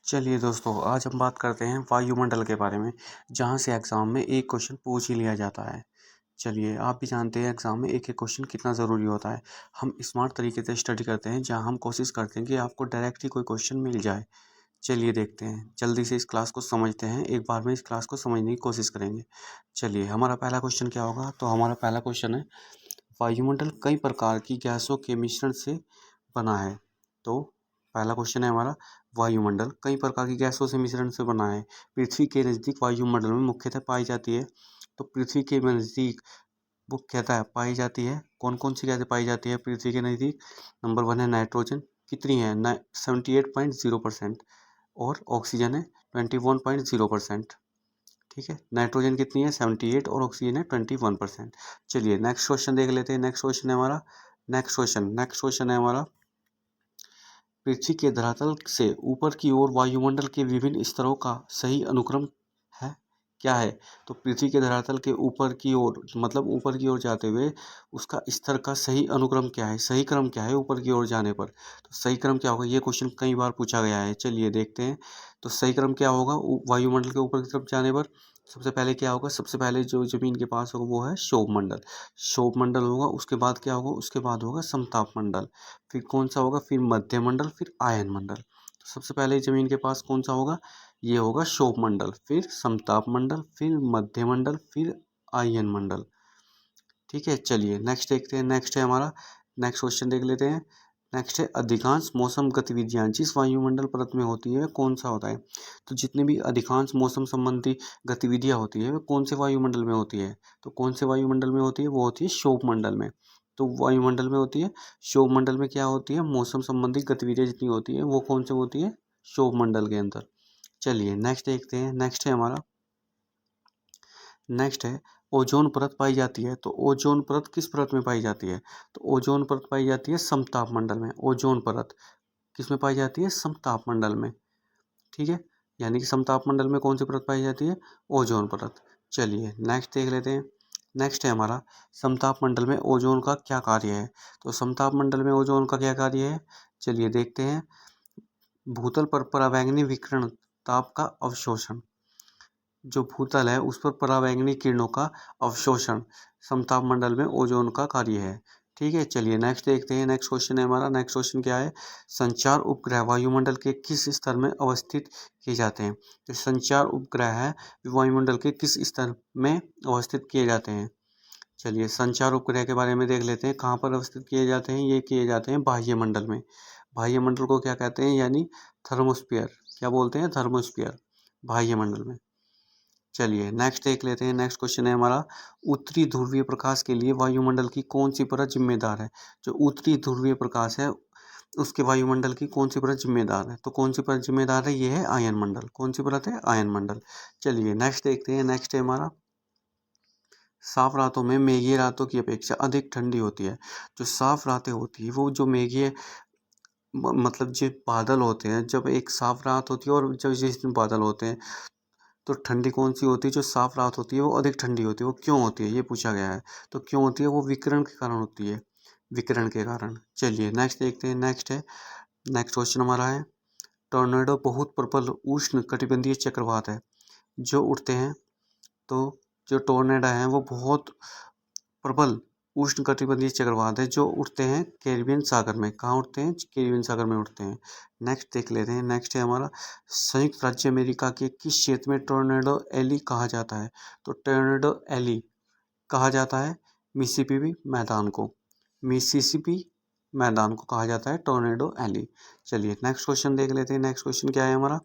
चलिए दोस्तों, आज हम बात करते हैं वायुमंडल के बारे में, जहाँ से एग्ज़ाम में एक क्वेश्चन पूछ ही लिया जाता है। चलिए, आप भी जानते हैं एग्ज़ाम में एक-एक क्वेश्चन कितना ज़रूरी होता है। हम स्मार्ट तरीके से स्टडी करते हैं, जहाँ हम कोशिश करते हैं कि आपको डायरेक्ट ही कोई क्वेश्चन मिल जाए। चलिए देखते हैं, जल्दी से इस क्लास को समझते हैं। एक बार में इस क्लास को समझने की कोशिश करेंगे। चलिए, हमारा पहला क्वेश्चन क्या होगा? तो हमारा पहला क्वेश्चन है, वायुमंडल कई प्रकार की गैसों के मिश्रण से बना है। तो पहला क्वेश्चन है हमारा, वायुमंडल कई प्रकार की गैसों से मिश्रण से बना है। पृथ्वी के नज़दीक वायुमंडल में मुख्यतः पाई जाती है। तो पृथ्वी के नज़दीक मुख्यतः पाई जाती है, कौन कौन सी गैसें पाई जाती है पृथ्वी के नज़दीक? नंबर वन है नाइट्रोजन, कितनी है? 78.0%। और ऑक्सीजन है 21.0%। ठीक है, नाइट्रोजन कितनी है? 78 और ऑक्सीजन है 21%। चलिए नेक्स्ट क्वेश्चन देख लेते हैं। नेक्स्ट क्वेश्चन है हमारा, पृथ्वी के धरातल से ऊपर की ओर वायुमंडल के विभिन्न स्तरों का सही अनुक्रम है, क्या है? तो पृथ्वी के धरातल के ऊपर की ओर, मतलब ऊपर की ओर जाते हुए उसका स्तर का सही अनुक्रम क्या है, सही क्रम क्या है ऊपर की ओर जाने पर? तो सही क्रम क्या होगा? ये क्वेश्चन कई बार पूछा गया है। चलिए देखते हैं। तो सही क्रम क्या होगा वायुमंडल के ऊपर की तरफ जाने पर? सबसे पहले क्या होगा? सबसे पहले जो जमीन के पास होगा वो है क्षोभ मंडल। क्षोभ मंडल होगा, उसके बाद क्या होगा? उसके बाद होगा समताप मंडल। फिर कौन सा होगा? फिर मध्य मंडल, फिर आयन मंडल। तो सबसे पहले जमीन के पास कौन सा होगा? ये होगा क्षोभ मंडल, फिर समताप मंडल, फिर मध्य मंडल, फिर आयन मंडल। ठीक है, चलिए नेक्स्ट देखते हैं। नेक्स्ट है हमारा, नेक्स्ट क्वेश्चन देख लेते हैं। नेक्स्ट है, अधिकांश मौसम गतिविधियां जिस वायुमंडल परत में होती है कौन सा होता है? तो जितने भी अधिकांश मौसम संबंधी गतिविधियां होती है वो कौन से वायुमंडल में होती है? तो कौन से वायुमंडल में होती है? वो होती है क्षोभ मंडल में। तो वायुमंडल में होती है। क्षोभ मंडल में क्या होती है? मौसम संबंधी गतिविधियां जितनी होती है वो कौन से होती है? क्षोभ मंडल के अंदर। चलिए नेक्स्ट देखते हैं। नेक्स्ट है, ओजोन परत पाई जाती है। तो ओजोन परत किस परत में पाई जाती है? तो ओजोन परत पाई जाती है समताप मंडल में। ओजोन परत किस में पाई जाती है? समताप मंडल में। ठीक है, यानी कि समताप मंडल में कौन सी परत पाई जाती है? ओजोन परत। चलिए नेक्स्ट देख लेते हैं। नेक्स्ट है हमारा, समताप मंडल में ओजोन का क्या कार्य है? तो समताप मंडल में ओजोन का क्या कार्य है? चलिए देखते हैं। भूतल पर पराबैंगनी विकिरण ताप का अवशोषण। जो भूतल है उस पर पराबैंगनी किरणों का अवशोषण समताप मंडल में ओजोन का कार्य है। ठीक है, चलिए नेक्स्ट देखते हैं। नेक्स्ट क्वेश्चन है हमारा। नेक्स्ट क्वेश्चन क्या है? संचार उपग्रह वायुमंडल के किस स्तर में अवस्थित किए जाते हैं? तो संचार उपग्रह है वायुमंडल के किस स्तर में अवस्थित किए जाते हैं? चलिए संचार उपग्रह के बारे में देख लेते हैं। कहाँ पर अवस्थित किए जाते हैं? ये किए जाते हैं बाह्य मंडल में। बाह्य मंडल को क्या कहते हैं? यानी थर्मोस्फीयर। क्या बोलते हैं? थर्मोस्फीयर, बाह्य मंडल में। चलिए नेक्स्ट देख लेते हैं। नेक्स्ट क्वेश्चन है हमारा, उत्तरी ध्रुवीय प्रकाश के लिए वायुमंडल की कौन सी परत जिम्मेदार है? जो उत्तरी ध्रुवीय प्रकाश है उसके वायुमंडल की कौन सी परत जिम्मेदार है? तो कौन सी परत जिम्मेदार है? ये है आयन मंडल। कौन सी परत है? आयन मंडल। चलिए नेक्स्ट देखते हैं। नेक्स्ट है हमारा, साफ रातों में मेघीय रातों की अपेक्षा अधिक ठंडी होती है। जो साफ रातें होती है वो जो मेघीय मतलब जो बादल होते हैं, जब एक साफ रात होती है और जब जिस दिन बादल होते हैं तो ठंडी कौन सी होती है? जो साफ रात होती है वो अधिक ठंडी होती है। वो क्यों होती है? ये पूछा गया है। तो क्यों होती है? वो विकिरण के कारण होती है, विकिरण के कारण। चलिए नेक्स्ट देखते हैं। नेक्स्ट क्वेश्चन हमारा है, टॉर्नेडो बहुत प्रबल उष्ण कटिबंधीय चक्रवात है जो उठते हैं। तो जो टोर्नेडो हैं वो बहुत प्रबल उष्णकटिबंधीय चक्रवात है जो उठते हैं कैरिबियन सागर में। कहाँ उठते हैं? कैरिबियन सागर में उठते हैं। नेक्स्ट देख लेते हैं। नेक्स्ट है हमारा, संयुक्त राज्य अमेरिका के किस क्षेत्र में टोर्नेडो एली कहा जाता है? तो टोर्नेडो एली कहा जाता है मिसिसिपी मैदान को। मिसिसिपी मैदान को कहा जाता है टोर्नेडो एली। चलिए नेक्स्ट क्वेश्चन देख लेते हैं। नेक्स्ट क्वेश्चन क्या है हमारा,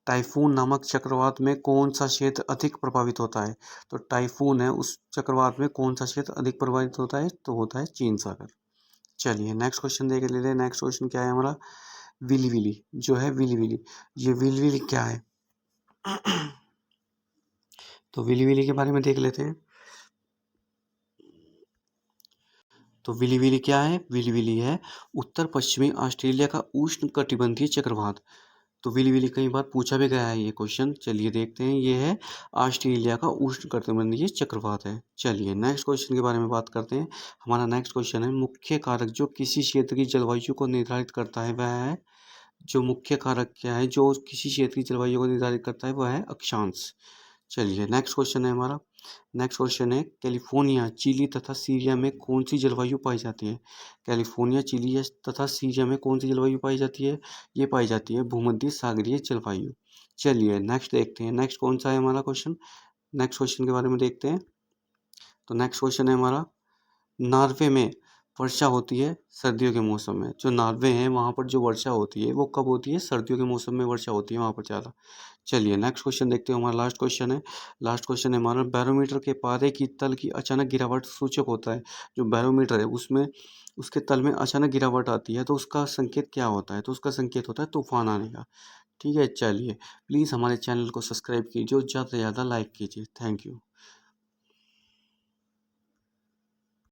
टाइफून नामक चक्रवात में कौन सा क्षेत्र अधिक प्रभावित होता है? तो टाइफून है उस चक्रवात में कौन सा क्षेत्र अधिक प्रभावित होता है? तो होता है चीन सागर। चलिए नेक्स्ट क्वेश्चन देख लेते हैं। नेक्स्ट क्वेश्चन क्या है हमारा, विली विली जो है विली विली, ये विली विली क्या है? तो विली विली के बारे में देख लेते हैं। तो विली विली क्या है? विली विली है उत्तर पश्चिमी ऑस्ट्रेलिया का उष्ण कटिबंधीय चक्रवात। तो विली विली कई बार पूछा भी गया है ये क्वेश्चन। चलिए देखते हैं। ये है ऑस्ट्रेलिया का उष्णकटिबंधीय चक्रवात है। चलिए नेक्स्ट क्वेश्चन के बारे में बात करते हैं। हमारा नेक्स्ट क्वेश्चन है, मुख्य कारक जो किसी क्षेत्र की जलवायु को निर्धारित करता है वह है जो मुख्य कारक क्या है जो किसी क्षेत्र की जलवायु को निर्धारित करता है वह है अक्षांश। चलिए नेक्स्ट क्वेश्चन है हमारा। नेक्स्ट क्वेश्चन है कैलिफोर्निया, चिली तथा सीरिया में कौन सी जलवायु पाई जाती है? कैलिफोर्निया, चिली तथा सीरिया में कौन सी जलवायु पाई जाती है? ये पाई जाती है भूमध्य सागरीय जलवायु। चलिए नेक्स्ट देखते हैं, नेक्स्ट कौन सा है हमारा क्वेश्चन। नेक्स्ट क्वेश्चन के बारे में देखते हैं। तो नेक्स्ट क्वेश्चन है हमारा, नॉर्वे में वर्षा होती है सर्दियों के मौसम में। जो नॉर्वे है वहाँ पर जो वर्षा होती है वो कब होती है? सर्दियों के मौसम में वर्षा होती है वहाँ पर ज़्यादा। चलिए नेक्स्ट क्वेश्चन देखते हैं, हमारा लास्ट क्वेश्चन है। लास्ट क्वेश्चन है हमारा, बैरोमीटर के पारे की तल की अचानक गिरावट सूचक होता है। जो बैरोमीटर है उसमें उसके तल में अचानक गिरावट आती है तो उसका संकेत क्या होता है? तो उसका संकेत होता है तूफान आने का। ठीक है, चलिए प्लीज़ हमारे चैनल को सब्सक्राइब कीजिए और ज़्यादा से ज़्यादा लाइक कीजिए। Thank you.